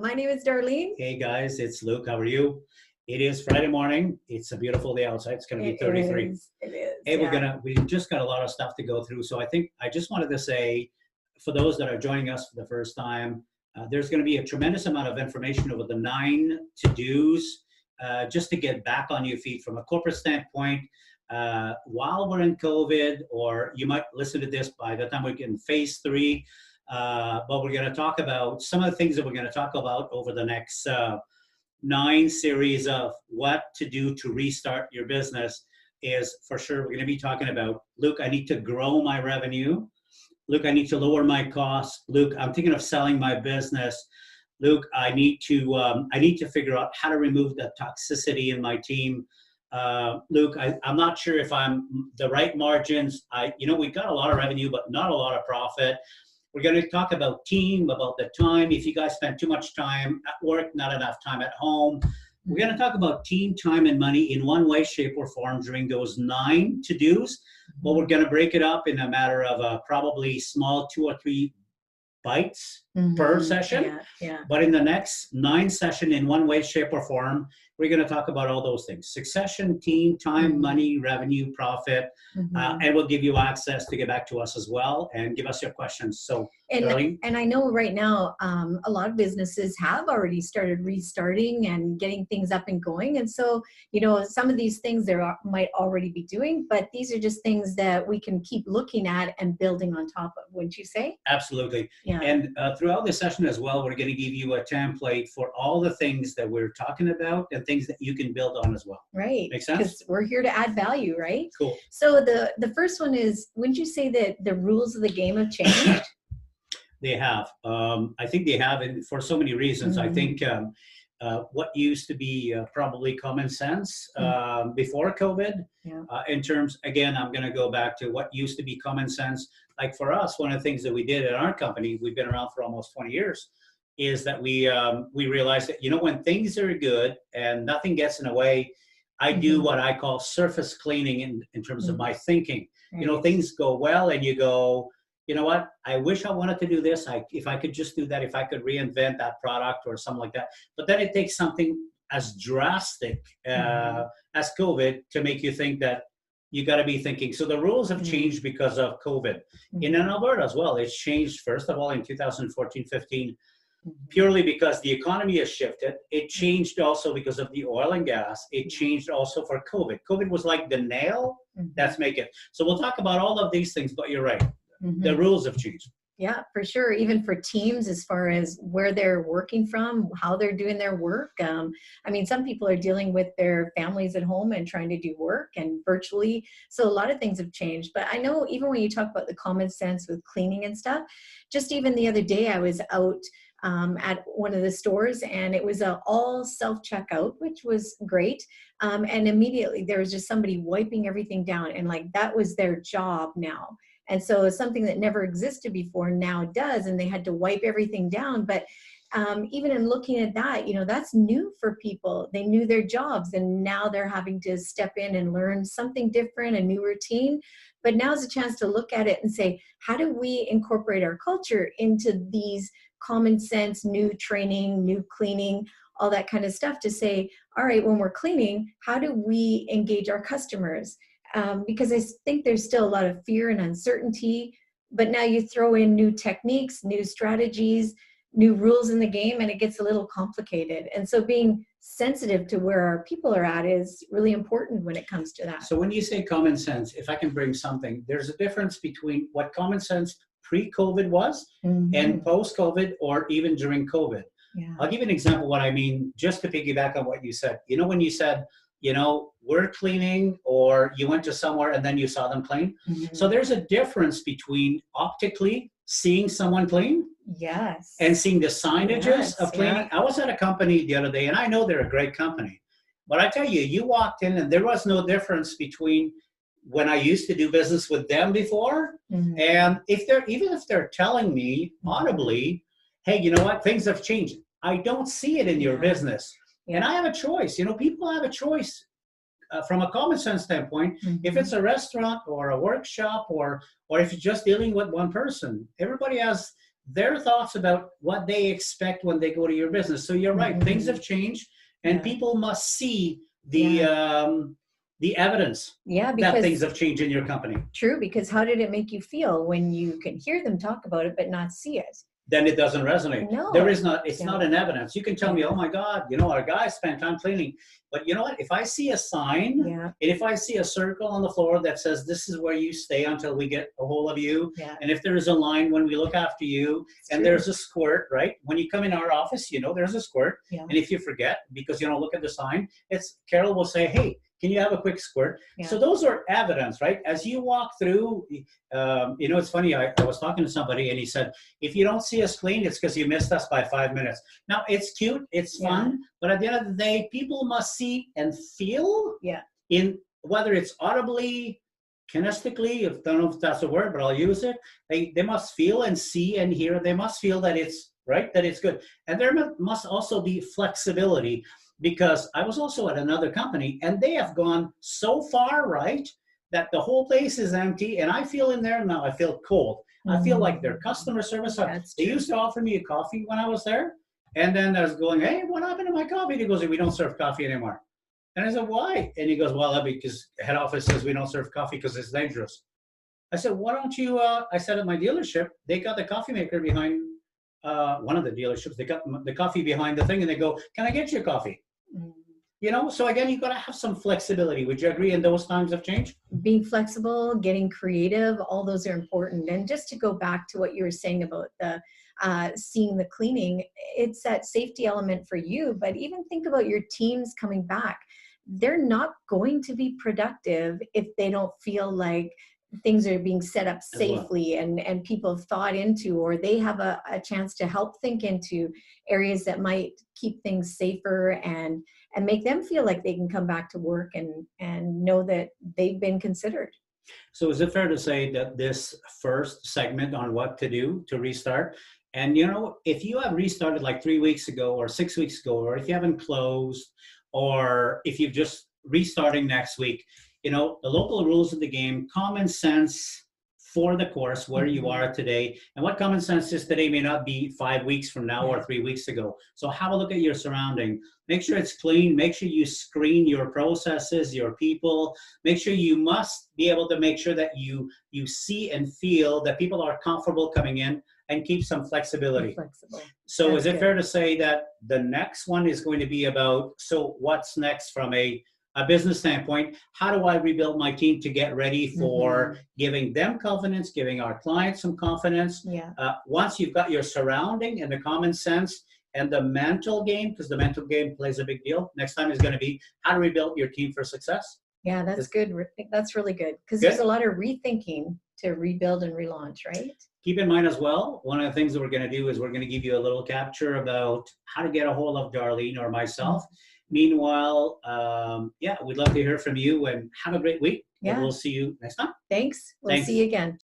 My name is Darlene. Hey guys, it's Luke. How are you? It is Friday morning. It's a beautiful day outside. It's going to be 33. It is. Hey, Yeah. we just got a lot of stuff to go through. So I just wanted to say, for those that are joining us for the first time, there's going to be a tremendous amount of information over the 9 to-dos, just to get back on your feet from a corporate standpoint. While we're in COVID, or you might listen to this by the time we get in phase 3, but we're going to talk about some of the things that we're going to talk about over the next 9 series of what to do to restart your business. Is for sure we're going to be talking about, Luke, I need to grow my revenue. Luke, I need to lower my costs. Luke, I'm thinking of selling my business. Luke, I need to figure out how to remove the toxicity in my team. Luke, I'm not sure if I'm the right margins. We've got a lot of revenue, but not a lot of profit. We're going to talk about team, about the time. If you guys spend too much time at work, not enough time at home. We're going to talk about team, time, and money in one way, shape, or form during those 9 to-dos. But we're going to break it up in a matter of probably small 2 or 3 bites per session. Yeah. But in the next 9 session, in one way, shape, or form, we're going to talk about all those things: succession, team, time, money, revenue, profit, and we'll give you access to get back to us as well and give us your questions. So, And I know right now a lot of businesses have already started restarting and getting things up and going. And so, some of these things might already be doing, but these are just things that we can keep looking at and building on top of, wouldn't you say? Absolutely. Yeah. And throughout this session as well, we're going to give you a template for all the things that we're talking about and things that you can build on as well. Right. Make sense? Because we're here to add value, right? Cool. So the first one is, wouldn't you say that the rules of the game have changed? They have. I think they have, and for so many reasons. I think what used to be probably common sense before COVID, in terms, again, I'm going to go back to what used to be common sense. Like for us, one of the things that we did at our company, we've been around for almost 20 years, is that we realized that, when things are good and nothing gets in the way, I do what I call surface cleaning in terms of my thinking. Right. Things go well and you go, you know what, I wish I wanted to do this. If I could just do that, if I could reinvent that product or something like that. But then it takes something as drastic as COVID to make you think that you got to be thinking. So the rules have changed because of COVID. In Alberta as well, it's changed, first of all, in 2014-15, purely because the economy has shifted. It changed also because of the oil and gas. It changed also for COVID. COVID was like the nail that's making it. So we'll talk about all of these things, but you're right. The rules have changed. Yeah, for sure. Even for teams, as far as where they're working from, how they're doing their work. Some people are dealing with their families at home and trying to do work and virtually. So a lot of things have changed. But I know even when you talk about the common sense with cleaning and stuff, just even the other day I was out at one of the stores, and it was all self-checkout, which was great. And immediately there was just somebody wiping everything down, and like that was their job now. And so it's something that never existed before now does, and they had to wipe everything down. But even in looking at that, that's new for people. They knew their jobs, and now they're having to step in and learn something different, a new routine. But now's a chance to look at it and say, how do we incorporate our culture into these common sense, new training, new cleaning, all that kind of stuff, to say, all right, when we're cleaning, how do we engage our customers? Because I think there's still a lot of fear and uncertainty, but now you throw in new techniques, new strategies, new rules in the game, and it gets a little complicated. And so being sensitive to where our people are at is really important when it comes to that. So when you say common sense, if I can bring something, there's a difference between what common sense pre-COVID was and post-COVID, or even during COVID. Yeah. I'll give you an example of what I mean, just to piggyback on what you said. When you said, we're cleaning, or you went to somewhere and then you saw them clean. So there's a difference between optically seeing someone clean and seeing the signages of cleaning. I was at a company the other day, and I know they're a great company, but I tell you, you walked in and there was no difference between when I used to do business with them before, and even if they're telling me audibly, hey, you know what, things have changed, I don't see it in your business. And I have a choice. People have a choice from a common sense standpoint. If it's a restaurant or a workshop, or if you're just dealing with one person, everybody has their thoughts about what they expect when they go to your business. So you're right, things have changed, and Yeah. people must see the evidence Yeah, that things because have changed in your company. true, because how did it make you feel when you can hear them talk about it but not see it? Then it doesn't resonate. No. There is not, it's Yeah. not an evidence. You can tell me, Yeah. oh my God, you know, our guy spent time cleaning. But you know what? If I see a sign, Yeah, and if I see a circle on the floor that says this is where you stay until we get a hold of you, yeah. and if there is a line when we look after you, It's and true. there's a squirt, right? When you come in our office, you know there's a squirt. Yeah. And if you forget because you don't look at the sign, it's Carol will say, hey, can you have a quick squirt? Yeah. So those are evidence, right? As you walk through, you know, it's funny. I was talking to somebody and he said, if you don't see us clean, it's because you missed us by 5 minutes. Now, it's cute, it's fun, but at the end of the day, people must see and feel in whether it's audibly, kinesthetically, I don't know if that's a word, but I'll use it. They must feel and see and hear. They must feel that it's right, that it's good. And there must also be flexibility, because I was also at another company and they have gone so far right that the whole place is empty and I feel in there now, I feel cold. I feel like their customer service, That's they true. used to offer me a coffee when I was there. And then I was going, hey, what happened to my coffee? And he goes, we don't serve coffee anymore. And I said, why? And he goes, well, because head office says we don't serve coffee because it's dangerous. I said, why don't you, I said at my dealership, they got the coffee maker behind one of the dealerships, they got the coffee behind the thing and they go, can I get you a coffee? You know, so again, you've got to have some flexibility. Would you agree in those times have changed? Being flexible, getting creative, all those are important. And just to go back to what you were saying about the seeing the cleaning, it's that safety element for you. But even think about your teams coming back. They're not going to be productive if they don't feel like things are being set up As well. safely and people have thought into, or they have a chance to help think into areas that might keep things safer and make them feel like they can come back to work and know that they've been considered. So is it fair to say that this first segment on what to do to restart, and you know, if you have restarted like 3 weeks ago or 6 weeks ago, or if you haven't closed, or if you're just restarting next week, you know, the local rules of the game, common sense for the course where you are today, and what common sense is today may not be 5 weeks from now or 3 weeks ago. So have a look at your surrounding. Make sure it's clean. Make sure you screen your processes, your people. Make sure you must be able to make sure that you see and feel that people are comfortable coming in, and keep some flexibility. Flexible. So That's is it good. fair to say that the next one is going to be about, so what's next from a business standpoint? How do I rebuild my team to get ready for giving them confidence, giving our clients some confidence? Yeah. Once you've got your surrounding and the common sense and the mental game, because the mental game plays a big deal, next time is going to be how to rebuild your team for success. Yeah, that's good. That's really good, because Good. there's a lot of rethinking to rebuild and relaunch, right? Keep in mind as well, one of the things that we're going to do is we're going to give you a little capture about how to get a hold of Darlene or myself. Meanwhile, we'd love to hear from you, and have a great week. Yeah. And we'll see you next time. Thanks. We'll Thanks. see you again.